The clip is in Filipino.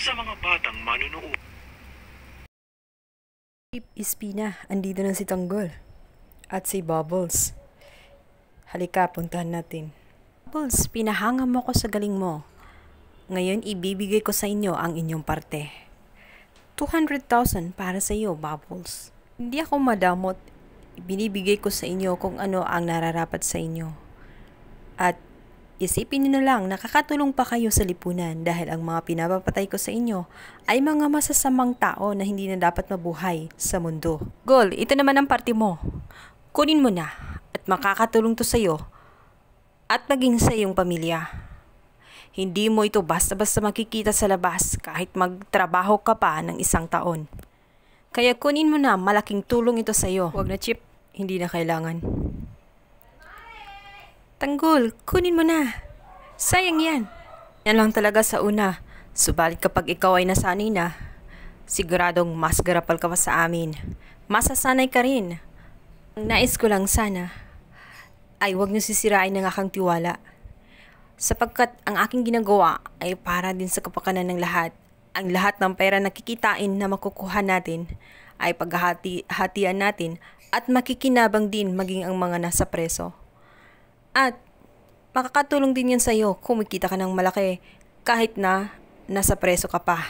sa mga batang manunood. Ispina, andito na si Tanggol. At si Bubbles. Halika, puntahan natin. Bubbles, pinahanga mo ko sa galing mo. Ngayon, ibibigay ko sa inyo ang inyong parte. 200,000 para sa iyo, Bubbles. Hindi ako madamot. Binibigay ko sa inyo kung ano ang nararapat sa inyo. At isipin niyo na lang, nakakatulong pa kayo sa lipunan dahil ang mga pinapapatay ko sa inyo ay mga masasamang tao na hindi na dapat mabuhay sa mundo. Gol, ito naman ang parte mo. Kunin mo na at makakatulong to sa iyo at maging sa iyong pamilya. Hindi mo ito basta-basta makikita sa labas kahit magtrabaho ka pa ng 1 taon. Kaya kunin mo na, malaking tulong ito sa iyo. Huwag na, Chip, hindi na kailangan. Tanggol, kunin mo na. Sayang yan. Yan lang talaga sa una. Subalit kapag ikaw ay nasanay na, siguradong mas garapal ka pa sa amin. Masasanay ka rin. Ang nais ko lang sana ay huwag niyo sisirain ng aking tiwala. Sapagkat ang aking ginagawa ay para din sa kapakanan ng lahat. Ang lahat ng pera na kikitain na makukuha natin ay paghahati-hatian natin at makikinabang din maging ang mga nasa preso. At makakatulong din yan sa iyo kung kumikita ka ng malaki kahit na nasa preso ka pa.